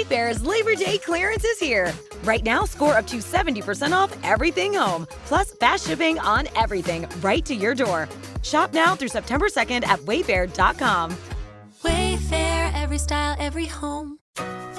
Wayfair's Labor Day clearance is here. Right now, score up to 70% off everything home, plus fast shipping on everything right to your door. Shop now through September 2nd at wayfair.com. Wayfair, every style, every home.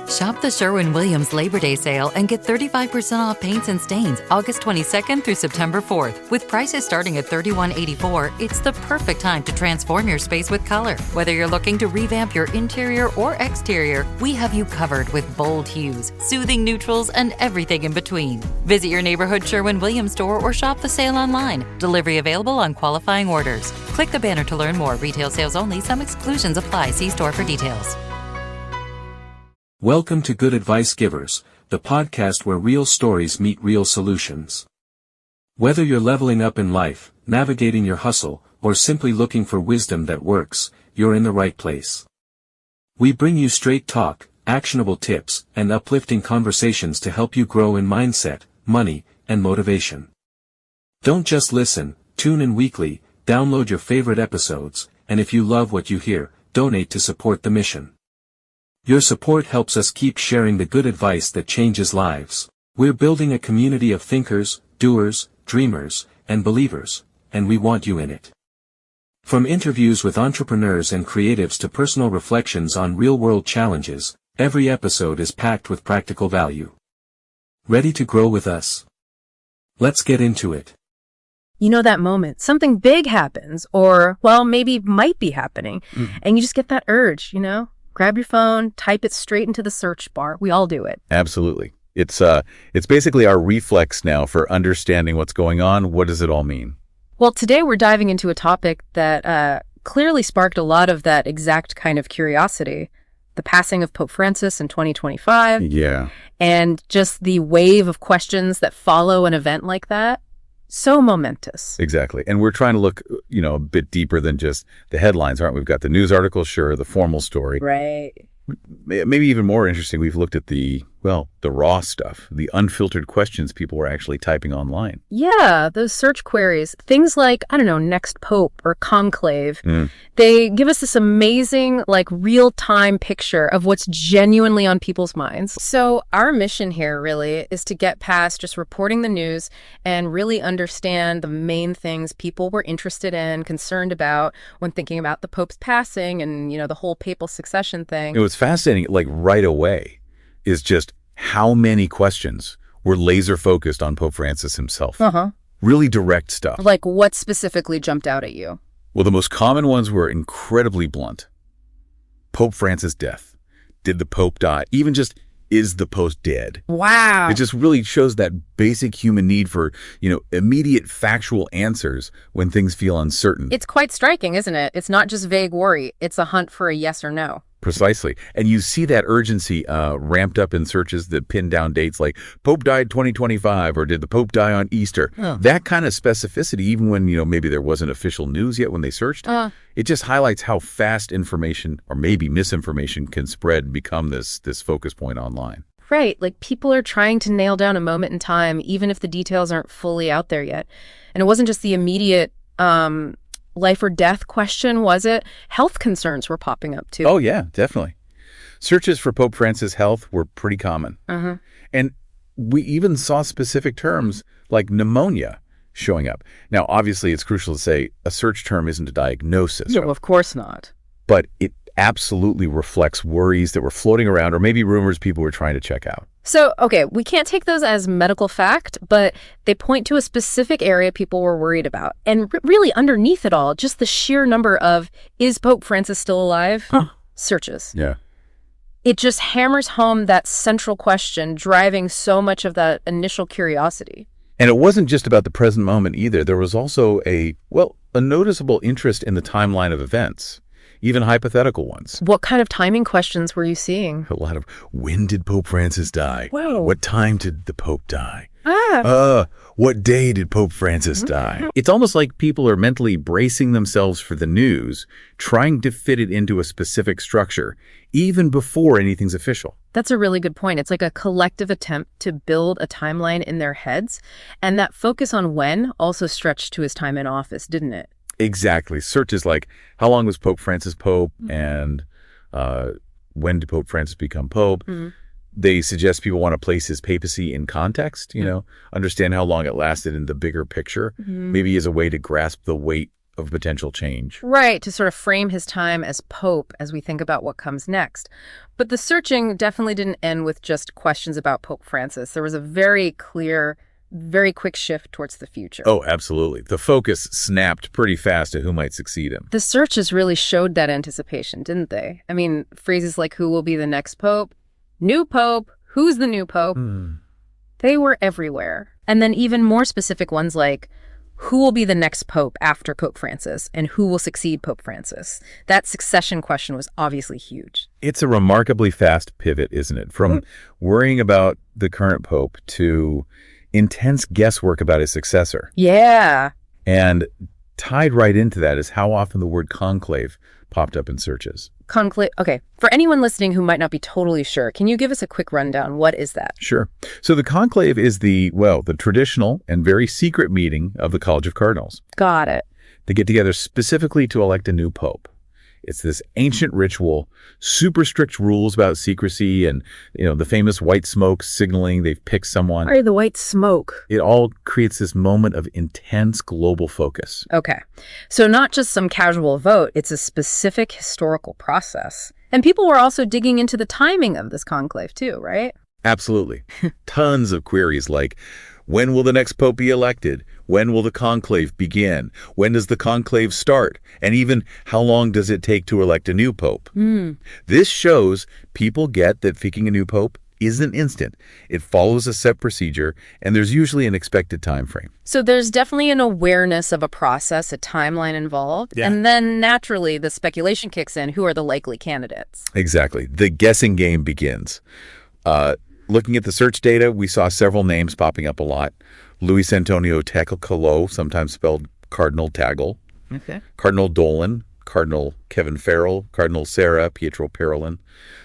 Shop the Sherwin-Williams Labor Day sale and get 35% off paints and stains August 22nd through September 4th. With prices starting at $31.84, it's the perfect time to transform your space with color. Whether you're looking to revamp your interior or exterior, we have you covered with bold hues, soothing neutrals, and everything in between. Visit your neighborhood Sherwin-Williams store or shop the sale online. Delivery available on qualifying orders. Click the banner to learn more. Retail sales only. Some exclusions apply. See store for details. Welcome to Good Advice Givers, the podcast where real stories meet real solutions. Whether you're leveling up in life, navigating your hustle, or simply looking for wisdom that works, you're in the right place. We bring you straight talk, actionable tips, and uplifting conversations to help you grow in mindset, money, and motivation. Don't just listen, tune in weekly, download your favorite episodes, and if you love what you hear, donate to support the mission. Your support helps us keep sharing the good advice that changes lives. We're building a community of thinkers, doers, dreamers, and believers, and we want you in it. From interviews with entrepreneurs and creatives to personal reflections on real-world challenges, every episode is packed with practical value. Ready to grow with us? Let's get into it. You know that moment, something big happens, or, well, maybe might be happening, and you just get that urge, Grab your phone, type it straight into the search bar. We all do it. Absolutely. It's basically our reflex now for understanding what's going on. What does it all mean? Well, today we're diving into a topic that clearly sparked a lot of that exact kind of curiosity. The passing of Pope Francis in 2025. Yeah. And just the wave of questions that follow an event like that. So momentous. Exactly. And we're trying to look, a bit deeper than just the headlines, aren't we? We've got the news article, sure, the formal story. Right. Maybe even more interesting, we've looked at the raw stuff, the unfiltered questions people were actually typing online. Yeah, those search queries, things like, next pope or conclave, they give us this amazing, real-time picture of what's genuinely on people's minds. So our mission here really is to get past just reporting the news and really understand the main things people were interested in, concerned about when thinking about the pope's passing and, the whole papal succession thing. It was fascinating, right away, is just how many questions were laser focused on Pope Francis himself. Really direct stuff. Like what specifically jumped out at you? Well, the most common ones were incredibly blunt. Pope Francis' death. Did the Pope die? Even just, is the Pope dead? Wow. It just really shows that basic human need for, immediate factual answers when things feel uncertain. It's quite striking, isn't it? It's not just vague worry. It's a hunt for a yes or no. Precisely. And you see that urgency ramped up in searches that pin down dates like Pope died 2025 or did the Pope die on Easter? That kind of specificity, even when, maybe there wasn't official news yet when they searched, it just highlights how fast information or maybe misinformation can spread and become this focus point online. Right. People are trying to nail down a moment in time, even if the details aren't fully out there yet. And it wasn't just the immediate life or death question, was it? Health concerns were popping up too. Oh, yeah, definitely. Searches for Pope Francis' health were pretty common. And we even saw specific terms like pneumonia showing up. Now, obviously, it's crucial to say a search term isn't a diagnosis. No, of course not. But it absolutely reflects worries that were floating around or maybe rumors people were trying to check out. So, okay, we can't take those as medical fact, but they point to a specific area people were worried about. And really underneath it all, just the sheer number of, is Pope Francis still alive? Searches. Yeah. It just hammers home that central question, driving so much of that initial curiosity. And it wasn't just about the present moment either. There was also a noticeable interest in the timeline of events. Even hypothetical ones. What kind of timing questions were you seeing? A lot of, when did Pope Francis die? Whoa. What time did the Pope die? What day did Pope Francis die? It's almost like people are mentally bracing themselves for the news, trying to fit it into a specific structure, even before anything's official. That's a really good point. It's like a collective attempt to build a timeline in their heads. And that focus on when also stretched to his time in office, didn't it? Exactly. Searches like, how long was Pope Francis Pope? And when did Pope Francis become Pope? They suggest people want to place his papacy in context, understand how long it lasted in the bigger picture, maybe as a way to grasp the weight of potential change. Right, to sort of frame his time as Pope as we think about what comes next. But the searching definitely didn't end with just questions about Pope Francis. There was a very clear, very quick shift towards the future. Oh, absolutely. The focus snapped pretty fast at who might succeed him. The searches really showed that anticipation, didn't they? I mean, phrases like who will be the next Pope, new Pope, who's the new Pope? They were everywhere. And then even more specific ones like who will be the next Pope after Pope Francis and who will succeed Pope Francis? That succession question was obviously huge. It's a remarkably fast pivot, isn't it? From worrying about the current Pope to intense guesswork about his successor. Yeah. And tied right into that is how often the word conclave popped up in searches. Conclave. Okay. For anyone listening who might not be totally sure, can you give us a quick rundown? What is that? Sure. So the conclave is the traditional and very secret meeting of the College of Cardinals. Got it. They get together specifically to elect a new pope. It's this ancient ritual, super strict rules about secrecy and, the famous white smoke signaling they've picked someone. Or the white smoke. It all creates this moment of intense global focus. Okay. So not just some casual vote, it's a specific historical process. And people were also digging into the timing of this conclave too, right? Absolutely. Tons of queries like, when will the next pope be elected? When will the conclave begin? When does the conclave start? And even how long does it take to elect a new pope? This shows people get that picking a new pope isn't instant. It follows a set procedure, and there's usually an expected time frame. So there's definitely an awareness of a process, a timeline involved. Yeah. And then naturally, the speculation kicks in. Who are the likely candidates? Exactly. The guessing game begins. Looking at the search data, we saw several names popping up a lot. Luis Antonio Tecolo, sometimes spelled Cardinal Tagle. Okay. Cardinal Dolan, Cardinal Kevin Farrell, Cardinal Sarah Pietro Parolin.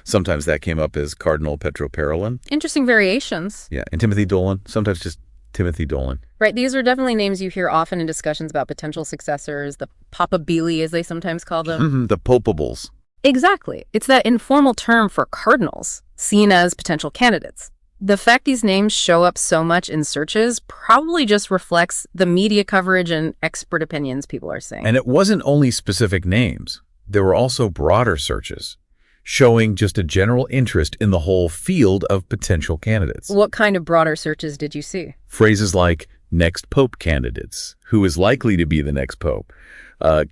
Sometimes that came up as Cardinal Petro Parolin. Interesting variations. Yeah, and Timothy Dolan, sometimes just Timothy Dolan. Right, these are definitely names you hear often in discussions about potential successors, the Papabili, as they sometimes call them. The Popables. Exactly. It's that informal term for cardinals, seen as potential candidates. The fact these names show up so much in searches probably just reflects the media coverage and expert opinions people are saying. And it wasn't only specific names. There were also broader searches showing just a general interest in the whole field of potential candidates. What kind of broader searches did you see? Phrases like next pope candidates, who is likely to be the next pope,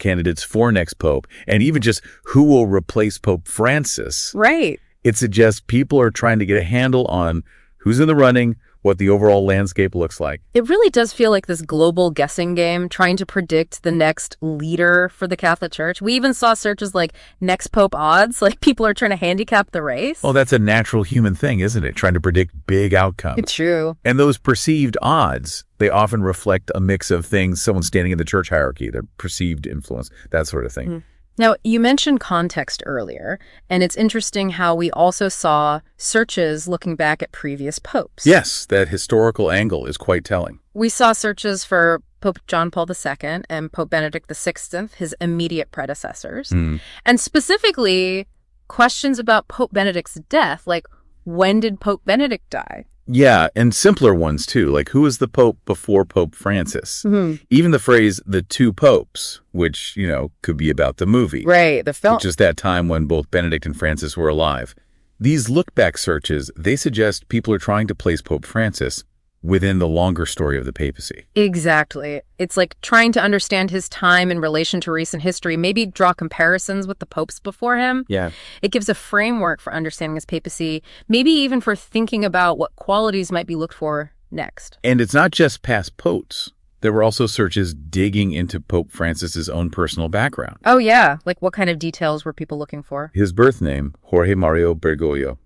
candidates for next pope, and even just who will replace Pope Francis. Right. It suggests people are trying to get a handle on who's in the running, what the overall landscape looks like. It really does feel like this global guessing game, trying to predict the next leader for the Catholic Church. We even saw searches like next pope odds, like people are trying to handicap the race. Well, that's a natural human thing, isn't it? Trying to predict big outcomes. It's true. And those perceived odds, they often reflect a mix of things, someone standing in the church hierarchy, their perceived influence, that sort of thing. Now, you mentioned context earlier, and it's interesting how we also saw searches looking back at previous popes. Yes, that historical angle is quite telling. We saw searches for Pope John Paul II and Pope Benedict XVI, his immediate predecessors, and specifically questions about Pope Benedict's death, like when did Pope Benedict die? Yeah, and simpler ones too, like who was the Pope before Pope Francis? Even the phrase, the two popes, which, could be about the movie. Right, the film. Just that time when both Benedict and Francis were alive. These look-back searches, they suggest people are trying to place Pope Francis within the longer story of the papacy. Exactly. It's like trying to understand his time in relation to recent history, maybe draw comparisons with the popes before him. Yeah. It gives a framework for understanding his papacy, maybe even for thinking about what qualities might be looked for next. And it's not just past popes. There were also searches digging into Pope Francis's own personal background. Oh, yeah. Like what kind of details were people looking for? His birth name, Jorge Mario Bergoglio,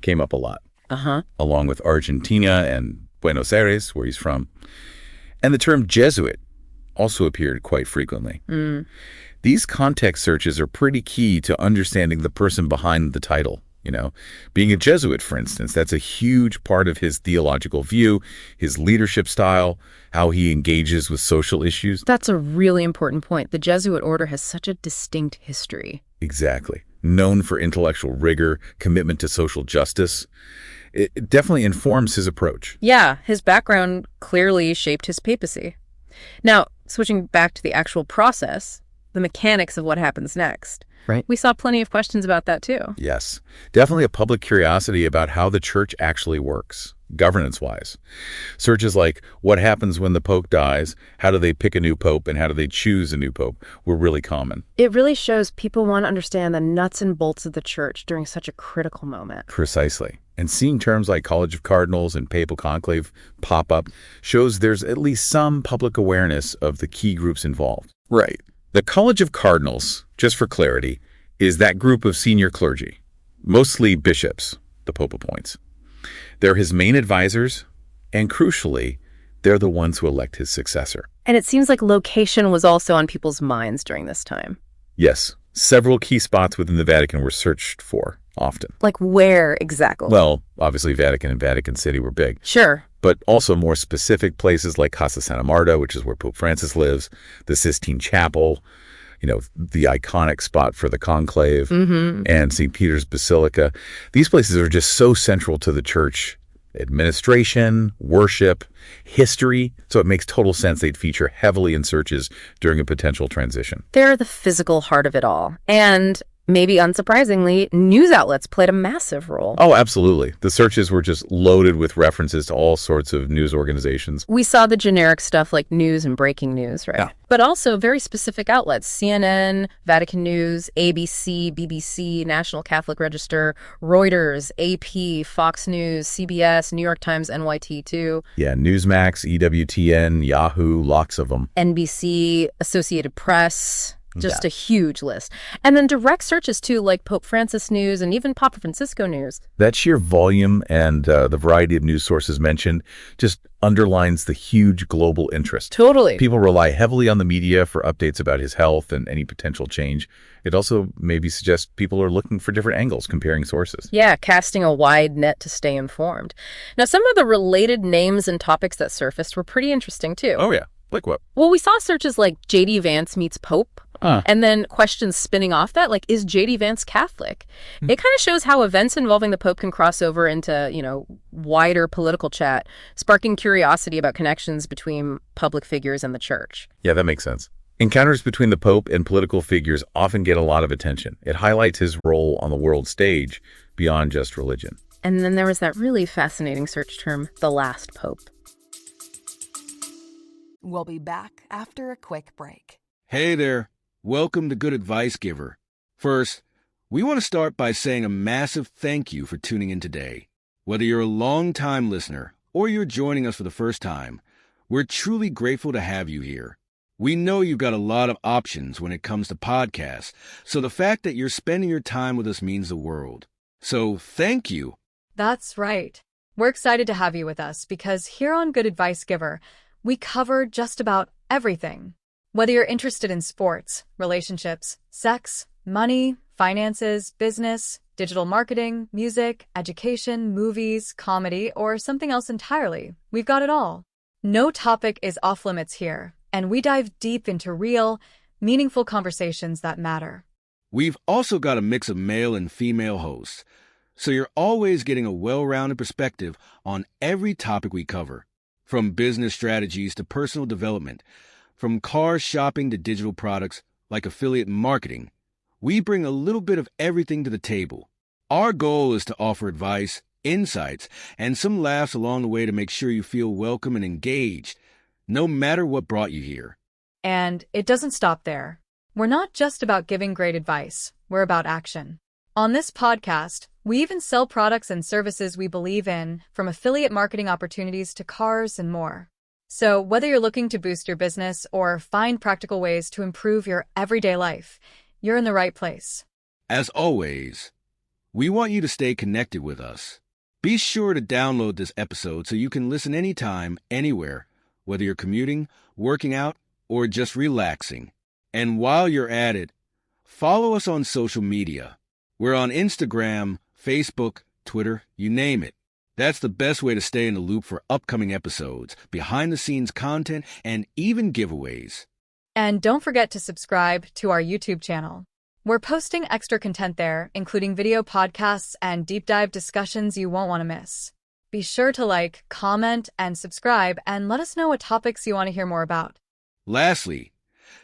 came up a lot. Along with Argentina and Buenos Aires, where he's from. And the term Jesuit also appeared quite frequently. These context searches are pretty key to understanding the person behind the title. Being a Jesuit, for instance, that's a huge part of his theological view, his leadership style, how he engages with social issues. That's a really important point. The Jesuit order has such a distinct history. Exactly. known for intellectual rigor, commitment to social justice. It definitely informs his approach. Yeah, his background clearly shaped his papacy. Now, switching back to the actual process, the mechanics of what happens next. Right. We saw plenty of questions about that too. Yes, definitely a public curiosity about how the church actually works, governance-wise. Searches like, what happens when the pope dies, how do they pick a new pope, and how do they choose a new pope were really common. It really shows people want to understand the nuts and bolts of the church during such a critical moment. Precisely. And seeing terms like College of Cardinals and Papal Conclave pop up shows there's at least some public awareness of the key groups involved. Right. The College of Cardinals, just for clarity, is that group of senior clergy, mostly bishops, the Pope appoints. They're his main advisors, and crucially, they're the ones who elect his successor. And it seems like location was also on people's minds during this time. Yes, several key spots within the Vatican were searched for, often. Like where exactly? Well, obviously Vatican and Vatican City were big. Sure. But also more specific places like Casa Santa Marta, which is where Pope Francis lives, the Sistine Chapel, the iconic spot for the conclave, and St. Peter's Basilica. These places are just so central to the church administration, worship, history, so it makes total sense they'd feature heavily in searches during a potential transition. They're the physical heart of it all. And maybe unsurprisingly, news outlets played a massive role. Oh, absolutely. The searches were just loaded with references to all sorts of news organizations. We saw the generic stuff like news and breaking news, right? Yeah. But also very specific outlets, CNN, Vatican News, ABC, BBC, National Catholic Register, Reuters, AP, Fox News, CBS, New York Times, NYT too. Yeah, Newsmax, EWTN, Yahoo, lots of them. NBC, Associated Press. Just a huge list. And then direct searches too, like Pope Francis News and even Papa Francisco News. That sheer volume and the variety of news sources mentioned just underlines the huge global interest. Totally. People rely heavily on the media for updates about his health and any potential change. It also maybe suggests people are looking for different angles, comparing sources. Yeah, casting a wide net to stay informed. Now, some of the related names and topics that surfaced were pretty interesting too. Oh, yeah. Like what? Well, we saw searches like J.D. Vance meets Pope. And then questions spinning off that, like, is J.D. Vance Catholic? It kind of shows how events involving the Pope can cross over into, wider political chat, sparking curiosity about connections between public figures and the church. Yeah, that makes sense. Encounters between the Pope and political figures often get a lot of attention. It highlights his role on the world stage beyond just religion. And then there was that really fascinating search term, the last Pope. We'll be back after a quick break. Hey there. Welcome to Good Advice Giver. First, we want to start by saying a massive thank you for tuning in today. Whether you're a long-time listener or you're joining us for the first time, we're truly grateful to have you here. We know you've got a lot of options when it comes to podcasts, so the fact that you're spending your time with us means the world. So thank you. That's right. We're excited to have you with us because here on Good Advice Giver, we cover just about everything. Whether you're interested in sports, relationships, sex, money, finances, business, digital marketing, music, education, movies, comedy, or something else entirely, we've got it all. No topic is off limits here, and we dive deep into real, meaningful conversations that matter. We've also got a mix of male and female hosts, so you're always getting a well-rounded perspective on every topic we cover, from business strategies to personal development. From car shopping to digital products like affiliate marketing, we bring a little bit of everything to the table. Our goal is to offer advice, insights, and some laughs along the way to make sure you feel welcome and engaged, no matter what brought you here. And it doesn't stop there. We're not just about giving great advice, we're about action. On this podcast, we even sell products and services we believe in, from affiliate marketing opportunities to cars and more. So whether you're looking to boost your business or find practical ways to improve your everyday life, you're in the right place. As always, we want you to stay connected with us. Be sure to download this episode so you can listen anytime, anywhere, whether you're commuting, working out, or just relaxing. And while you're at it, follow us on social media. We're on Instagram, Facebook, Twitter, you name it. That's the best way to stay in the loop for upcoming episodes, behind-the-scenes content, and even giveaways. And don't forget to subscribe to our YouTube channel. We're posting extra content there, including video podcasts and deep dive discussions you won't want to miss. Be sure to like, comment, and subscribe, and let us know what topics you want to hear more about. Lastly,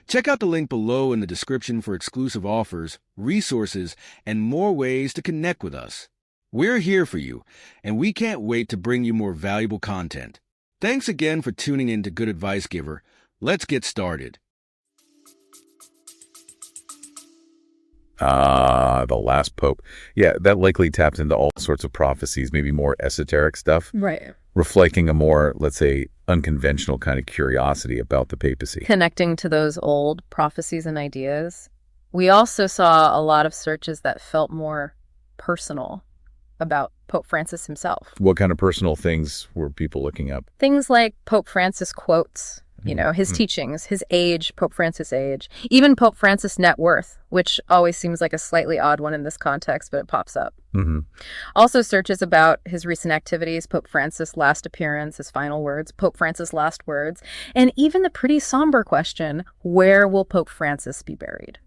check out the link below in the description for exclusive offers, resources, and more ways to connect with us. We're here for you, and we can't wait to bring you more valuable content. Thanks again for tuning in to Good Advice Giver. Let's get started. The last pope. Yeah, that likely taps into all sorts of prophecies, maybe more esoteric stuff. Right. Reflecting a more, let's say, unconventional kind of curiosity about the papacy. Connecting to those old prophecies and ideas. We also saw a lot of searches that felt more personal about Pope Francis himself. What kind of personal things were people looking up? Things like Pope Francis quotes, his teachings, his age, Pope Francis' age, even Pope Francis' net worth, which always seems like a slightly odd one in this context, but it pops up. Also searches about his recent activities, Pope Francis' last appearance, his final words, Pope Francis' last words, and even the pretty somber question, where will Pope Francis be buried?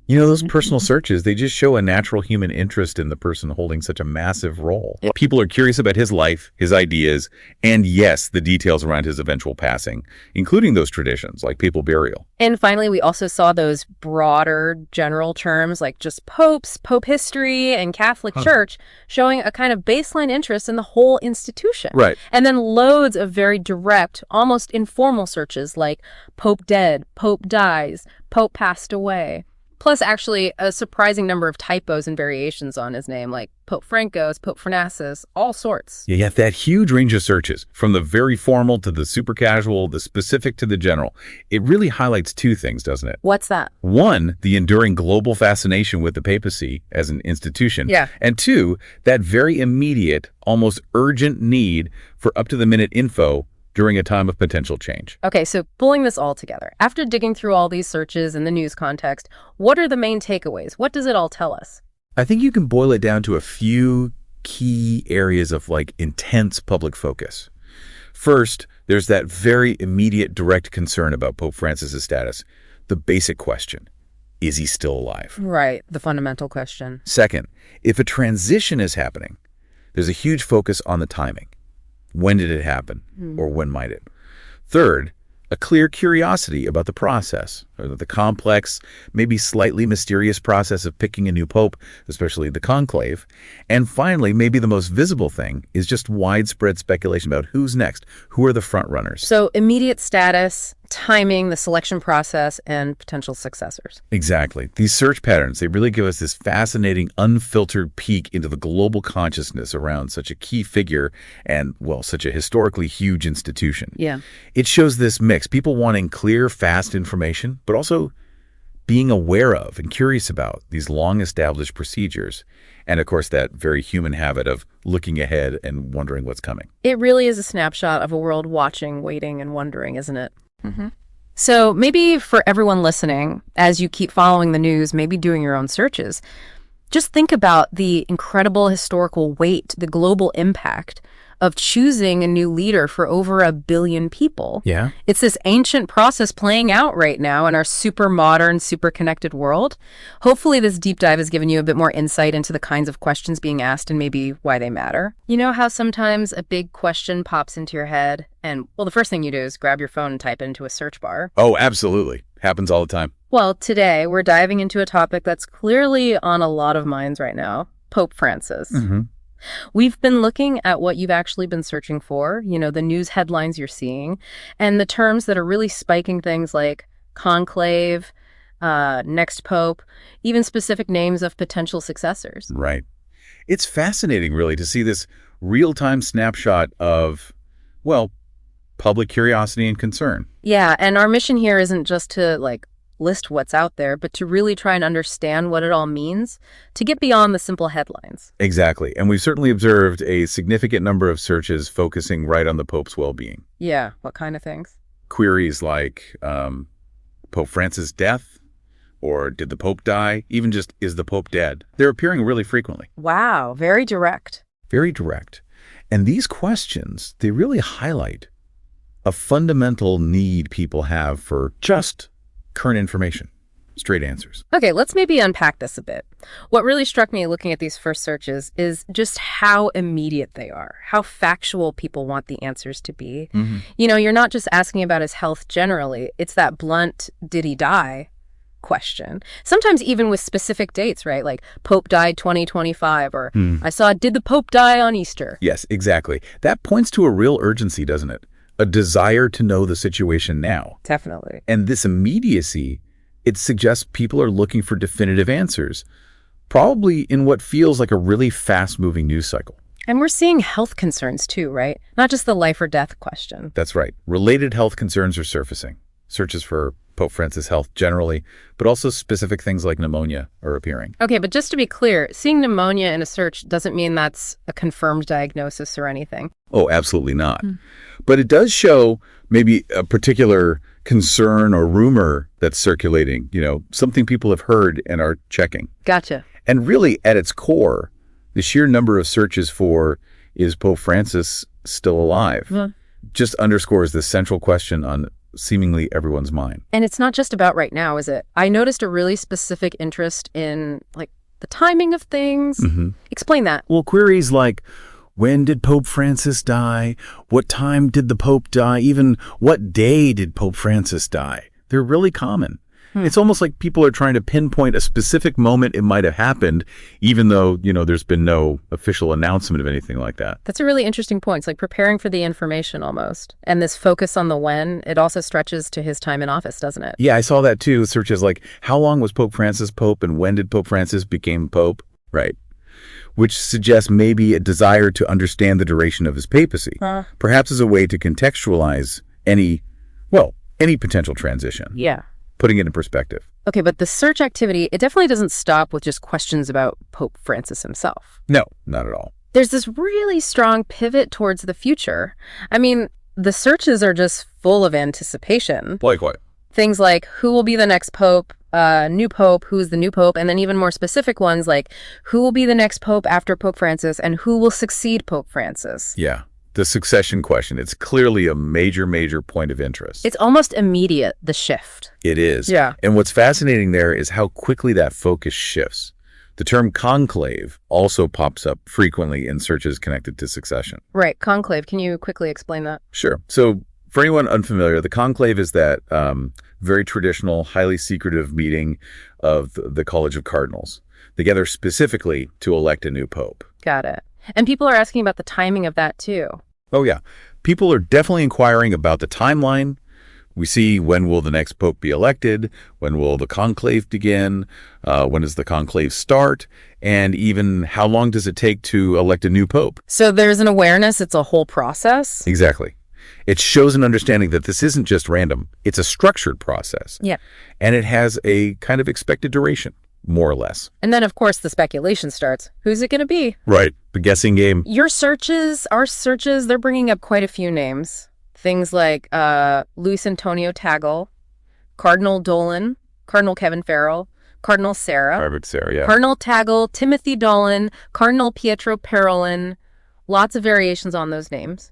Those personal searches, they just show a natural human interest in the person holding such a massive role. People are curious about his life, his ideas, and yes, the details around his eventual passing, including those traditions like papal burial. And finally, we also saw those broader general terms like just popes, pope history, and Catholic Church showing a kind of baseline interest in the whole institution. Right. And then loads of very direct, almost informal searches like pope dead, pope dies, pope passed away. Plus, actually, a surprising number of typos and variations on his name, like Pope Francos, Pope Fernassus, all sorts. Yeah, that huge range of searches, from the very formal to the super casual, the specific to the general. It really highlights two things, doesn't it? What's that? One, the enduring global fascination with the papacy as an institution. Yeah. And two, that very immediate, almost urgent need for up-to-the-minute info during a time of potential change. Okay, so pulling this all together, after digging through all these searches in the news context, what are the main takeaways? What does it all tell us? I think you can boil it down to a few key areas of intense public focus. First, there's that very immediate direct concern about Pope Francis' status. The basic question, is he still alive? Right, the fundamental question. Second, if a transition is happening, there's a huge focus on the timing. When did it happen, or when might it? Third, a clear curiosity about the process, or the complex, maybe slightly mysterious process of picking a new pope, especially the conclave. And finally, maybe the most visible thing is just widespread speculation about who's next, who are the front runners. So immediate status, timing, the selection process, and potential successors. Exactly. These search patterns, they really give us this fascinating, unfiltered peek into the global consciousness around such a key figure and, such a historically huge institution. Yeah. It shows this mix, people wanting clear, fast information, but also being aware of and curious about these long-established procedures. And, of course, that very human habit of looking ahead and wondering what's coming. It really is a snapshot of a world watching, waiting, and wondering, isn't it? So maybe for everyone listening, as you keep following the news, maybe doing your own searches, just think about the incredible historical weight, the global impact of choosing a new leader for over 1 billion people. Yeah. It's this ancient process playing out right now in our super modern, super connected world. Hopefully this deep dive has given you a bit more insight into the kinds of questions being asked and maybe why they matter. You know how sometimes a big question pops into your head and, the first thing you do is grab your phone and type it into a search bar? Oh, absolutely. Happens all the time. Well, today we're diving into a topic that's clearly on a lot of minds right now, Pope Francis. We've been looking at what you've actually been searching for, the news headlines you're seeing, and the terms that are really spiking things like conclave, next pope, even specific names of potential successors. Right. It's fascinating, really, to see this real-time snapshot of, public curiosity and concern. Yeah, and our mission here isn't just to, list what's out there, but to really try and understand what it all means, to get beyond the simple headlines. Exactly. And we've certainly observed a significant number of searches focusing right on the Pope's well-being. Yeah, what kind of things? Queries like Pope Francis' death, or did the Pope die? Even just, is the Pope dead? They're appearing really frequently. Wow, very direct. Very direct. And these questions, they really highlight a fundamental need people have for just current information. straight answers. Okay, let's maybe unpack this a bit. What really struck me looking at these first searches is just how immediate they are, how factual people want the answers to be. You know, you're not just asking about his health generally. It's that blunt, did he die question. Sometimes even with specific dates, right? Like Pope died 2025, or I saw, did the Pope die on Easter? Yes, exactly. That points to a real urgency, doesn't it? A desire to know the situation now. Definitely. And this immediacy, it suggests people are looking for definitive answers, probably in what feels like a really fast-moving news cycle. And we're seeing health concerns too, right? Not just the life or death question. That's right. Related health concerns are surfacing. Searches for Pope Francis' health generally, but also specific things like pneumonia are appearing. Okay, but just to be clear, seeing pneumonia in a search doesn't mean that's a confirmed diagnosis or anything. Oh, absolutely not. But it does show maybe a particular concern or rumor that's circulating, you know, something people have heard and are checking. Gotcha. And really, at its core, the sheer number of searches for, is Pope Francis still alive? Just underscores the central question on seemingly everyone's mind. And it's not just about right now, is it? I noticed a really specific interest in, like, the timing of things. Explain that. Well, queries like, when did Pope Francis die? What time did the Pope die? Even what day did Pope Francis die? They're really common. It's almost like people are trying to pinpoint a specific moment it might have happened, even though, you know, there's been no official announcement of anything like that. That's a really interesting point. It's like preparing for the information almost. And this focus on the when, it also stretches to his time in office, doesn't it? Yeah, I saw that too. Searches like, how long was Pope Francis Pope and when did Pope Francis become Pope? Right. Which suggests maybe a desire to understand the duration of his papacy, perhaps as a way to contextualize any potential transition. Yeah. Putting it in perspective. Okay, but the search activity, it definitely doesn't stop with just questions about Pope Francis himself. No, not at all. There's this really strong pivot towards the future. I mean, the searches are just full of anticipation. Like what? Things like, who will be the next pope, new pope, who's the new pope, and then even more specific ones like, who will be the next pope after Pope Francis, and who will succeed Pope Francis? Yeah. The succession question, it's clearly a major point of interest. It's almost immediate, the shift. It is. Yeah. And what's fascinating there is how quickly that focus shifts. The term conclave also pops up frequently in searches connected to succession. Right. Conclave. Can you quickly explain that? Sure. So for anyone unfamiliar, the conclave is that very traditional, highly secretive meeting of the College of Cardinals. They gather specifically to elect a new pope. Got it. And people are asking about the timing of that too. Oh, yeah. People are definitely inquiring about the timeline. We see, when will the next pope be elected? When will the conclave begin? When does the conclave start? And even how long does it take to elect a new pope? So there's an awareness, it's a whole process? Exactly. It shows an understanding that this isn't just random. It's a structured process. Yeah. And it has a kind of expected duration, more or less. And then, of course, the speculation starts. Who's it going to be? Right. The guessing game. Your searches, our searches, they're bringing up quite a few names. Things like Luis Antonio Tagle, Cardinal Dolan, Cardinal Kevin Farrell, Cardinal Sarah. Harvard Sarah, yeah. Cardinal Tagle, Timothy Dolan, Cardinal Pietro Parolin. Lots of variations on those names.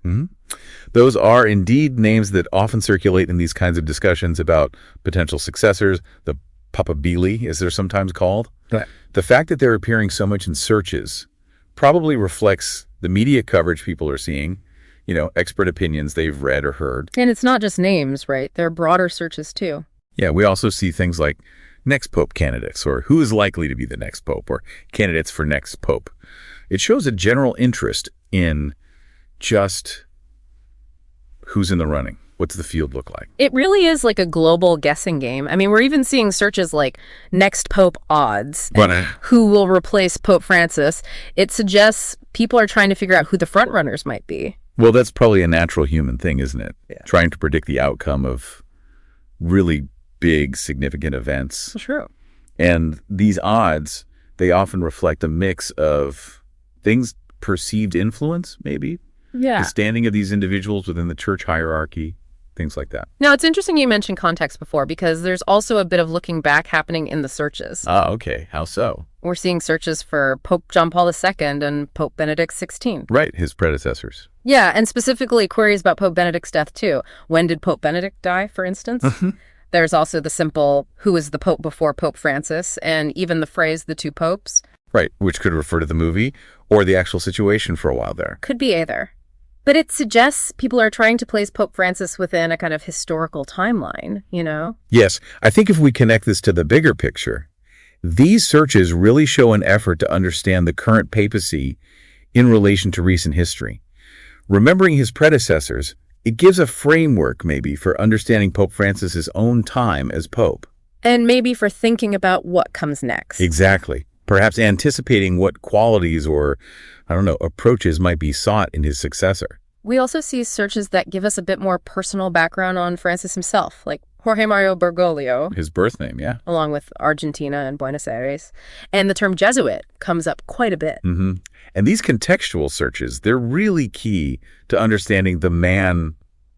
Those are indeed names that often circulate in these kinds of discussions about potential successors. The Papabili, as they're sometimes called. Right. The fact that they're appearing so much in searches probably reflects the media coverage people are seeing, you know, expert opinions they've read or heard. And it's not just names, right? There are broader searches too. Yeah, we also see things like next pope candidates, or who is likely to be the next pope, or candidates for next pope. It shows a general interest in just who's in the running. What's the field look like? It really is like a global guessing game. I mean, we're even seeing searches like next pope odds, who will replace Pope Francis. It suggests people are trying to figure out who the front runners might be. Well, that's probably a natural human thing, isn't it? Yeah. Trying to predict the outcome of really big, significant events. True. And these odds, they often reflect a mix of things, perceived influence, maybe. Yeah. The standing of these individuals within the church hierarchy, things like that. Now, it's interesting you mentioned context before, because there's also a bit of looking back happening in the searches. Ah, okay. How so? We're seeing searches for Pope John Paul II and Pope Benedict XVI. Right, his predecessors. Yeah, and specifically queries about Pope Benedict's death too. When did Pope Benedict die, for instance? There's also the simple, who is the Pope before Pope Francis, and even the phrase, the two popes. Right, which could refer to the movie or the actual situation for a while there. Could be either. But it suggests people are trying to place Pope Francis within a kind of historical timeline, you know? Yes, I think if we connect this to the bigger picture, these searches really show an effort to understand the current papacy in relation to recent history. Remembering his predecessors, it gives a framework maybe for understanding Pope Francis's own time as Pope. And maybe for thinking about what comes next. Exactly. Perhaps anticipating what qualities or, approaches might be sought in his successor. We also see searches that give us a bit more personal background on Francis himself, like Jorge Mario Bergoglio. His birth name, yeah. Along with Argentina and Buenos Aires. And the term Jesuit comes up quite a bit. Mm-hmm. And these contextual searches, they're really key to understanding the man,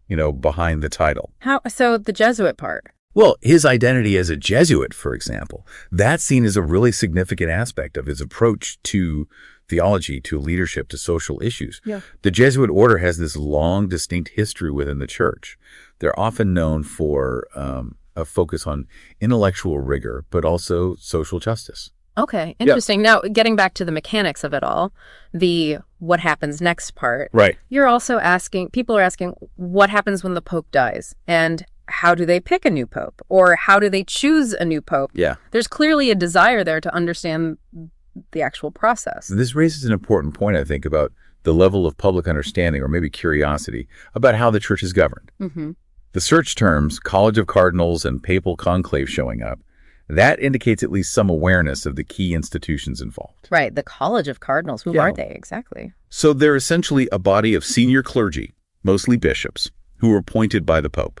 behind the title. How so? The Jesuit part? Well, his identity as a Jesuit, for example, that's seen as a really significant aspect of his approach to theology, to leadership, to social issues. Yeah. The Jesuit order has this long, distinct history within the church. They're often known for a focus on intellectual rigor, but also social justice. Okay, interesting. Now, getting back to the mechanics of it all, the what happens next part. Right. You're also people are asking, what happens when the Pope dies? And how do they pick a new Pope? Or how do they choose a new Pope? Yeah. There's clearly a desire there to understand the actual process. This raises an important point, I think, about the level of public understanding or maybe curiosity about how the church is governed. Mm-hmm. The search terms, College of Cardinals and Papal Conclave showing up, that indicates at least some awareness of the key institutions involved. Right, the College of Cardinals. Who are they exactly? So they're essentially a body of senior clergy, mostly bishops, who are appointed by the Pope.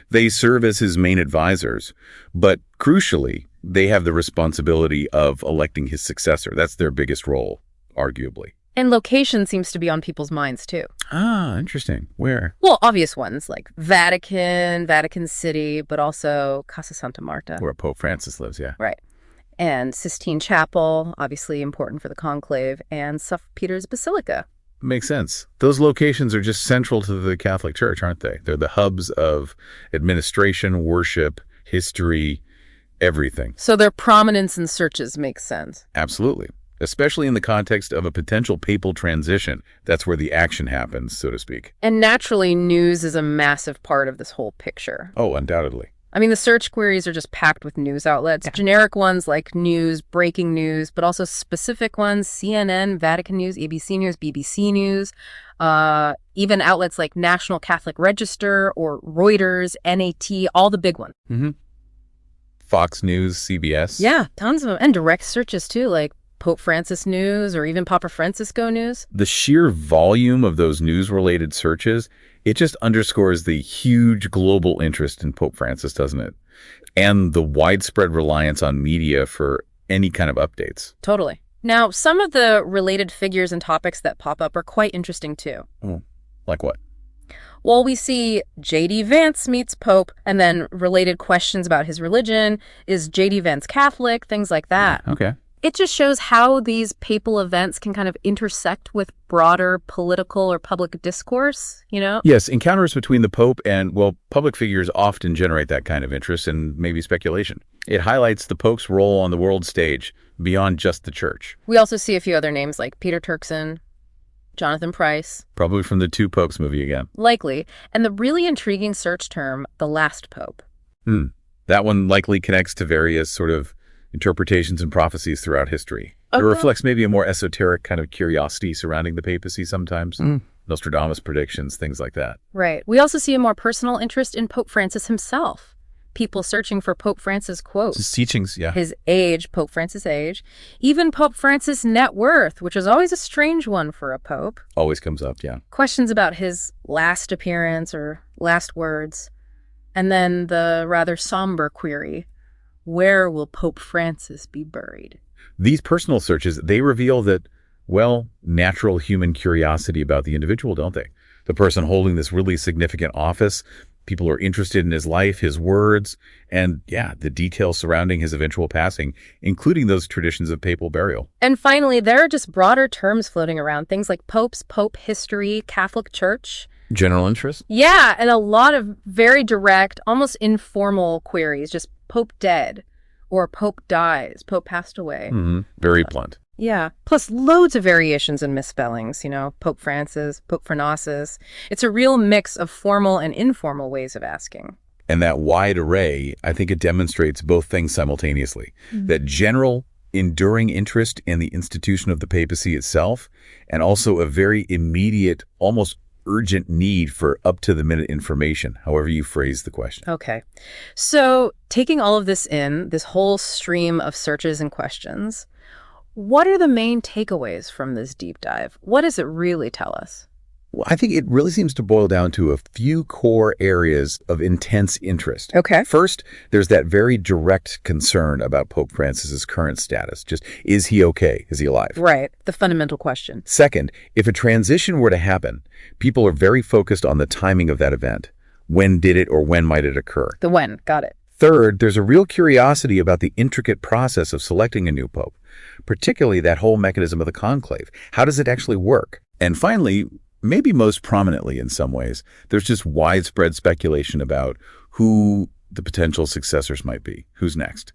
They serve as his main advisors, but crucially, they have the responsibility of electing his successor. That's their biggest role, arguably. And location seems to be on people's minds, too. Ah, interesting. Where? Well, obvious ones like Vatican, Vatican City, but also Casa Santa Marta. Where Pope Francis lives, yeah. Right. And Sistine Chapel, obviously important for the conclave, and St. Peter's Basilica. Makes sense. Those locations are just central to the Catholic Church, aren't they? They're the hubs of administration, worship, history, everything. So their prominence in searches makes sense. Absolutely. Especially in the context of a potential papal transition. That's where the action happens, so to speak. And naturally, news is a massive part of this whole picture. Oh, undoubtedly. I mean, the search queries are just packed with news outlets. Yeah. Generic ones like news, breaking news, but also specific ones, CNN, Vatican News, ABC News, BBC News, even outlets like National Catholic Register or Reuters, NAT, all the big ones. Mm-hmm. Fox News, CBS. Yeah, tons of them. And direct searches too, like Pope Francis News or even Papa Francisco News. The sheer volume of those news-related searches, it just underscores the huge global interest in Pope Francis, doesn't it? And the widespread reliance on media for any kind of updates. Totally. Now, some of the related figures and topics that pop up are quite interesting too. Oh, like what? Well, we see J.D. Vance meets Pope, and then related questions about his religion. Is J.D. Vance Catholic? Things like that. Okay. It just shows how these papal events can kind of intersect with broader political or public discourse, you know? Yes, encounters between the Pope and, public figures often generate that kind of interest and maybe speculation. It highlights the Pope's role on the world stage beyond just the church. We also see a few other names like Peter Turkson, Jonathan Price. Probably from the Two Popes movie again. Likely. And the really intriguing search term, the last Pope. That one likely connects to various sort of interpretations and prophecies throughout history. It reflects maybe a more esoteric kind of curiosity surrounding the papacy sometimes. Nostradamus predictions, things like that. Right. We also see a more personal interest in Pope Francis himself. People searching for Pope Francis quotes. His teachings, yeah. His age, Pope Francis' age. Even Pope Francis' net worth, which is always a strange one for a pope. Always comes up, yeah. Questions about his last appearance or last words. And then the rather somber query, where will Pope Francis be buried? These personal searches, they reveal that, natural human curiosity about the individual, don't they? The person holding this really significant office, people are interested in his life, his words, and, the details surrounding his eventual passing, including those traditions of papal burial. And finally, there are just broader terms floating around, things like popes, pope history, Catholic Church. General interest? Yeah, and a lot of very direct, almost informal queries, just Pope dead, or Pope dies, Pope passed away. Very blunt. Yeah, plus loads of variations and misspellings, Pope Francis, Pope Francis. It's a real mix of formal and informal ways of asking. And that wide array, I think it demonstrates both things simultaneously. That general, enduring interest in the institution of the papacy itself, and also a very immediate, almost urgent need for up-to-the-minute information, however you phrase the question. Okay. So taking all of this in, this whole stream of searches and questions, what are the main takeaways from this deep dive? What does it really tell us? Well, I think it really seems to boil down to a few core areas of intense interest. Okay. First, there's that very direct concern about Pope Francis's current status. Just, is he okay? Is he alive? Right. The fundamental question. Second, if a transition were to happen, people are very focused on the timing of that event. When did it or when might it occur? The when. Got it. Third, there's a real curiosity about the intricate process of selecting a new pope, particularly that whole mechanism of the conclave. How does it actually work? And finally, maybe most prominently in some ways, there's just widespread speculation about who the potential successors might be. Who's next?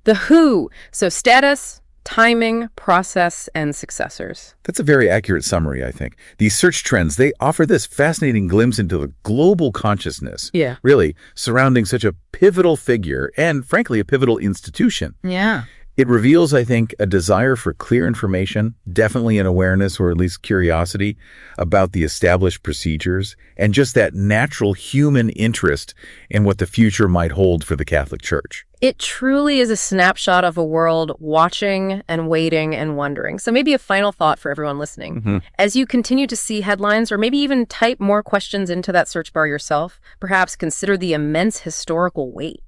The who. So status, timing, process, and successors. That's a very accurate summary, I think. These search trends, they offer this fascinating glimpse into the global consciousness, really, surrounding such a pivotal figure and, frankly, a pivotal institution. Yeah. It reveals, I think, a desire for clear information, definitely an awareness or at least curiosity about the established procedures, and just that natural human interest in what the future might hold for the Catholic Church. It truly is a snapshot of a world watching and waiting and wondering. So maybe a final thought for everyone listening. As you continue to see headlines or maybe even type more questions into that search bar yourself, perhaps consider the immense historical weight,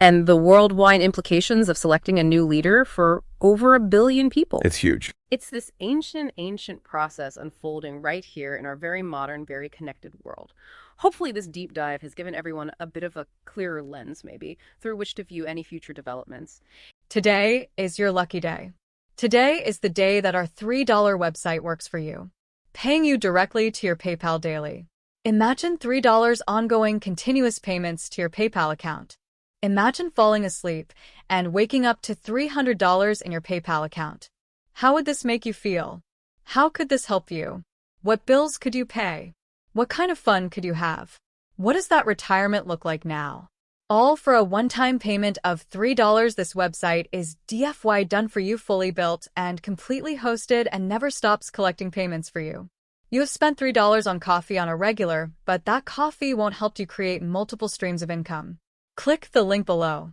and the worldwide implications of selecting a new leader for over 1 billion people. It's huge. It's this ancient process unfolding right here in our very modern, very connected world. Hopefully this deep dive has given everyone a bit of a clearer lens, maybe, through which to view any future developments. Today is your lucky day. Today is the day that our $3 website works for you, paying you directly to your PayPal daily. Imagine $3 ongoing continuous payments to your PayPal account. Imagine falling asleep and waking up to $300 in your PayPal account. How would this make you feel? How could this help you? What bills could you pay? What kind of fun could you have? What does that retirement look like now? All for a one-time payment of $3. This website is DFY done for you, fully built and completely hosted, and never stops collecting payments for you. You have spent $3 on coffee on a regular, but that coffee won't help you create multiple streams of income. Click the link below.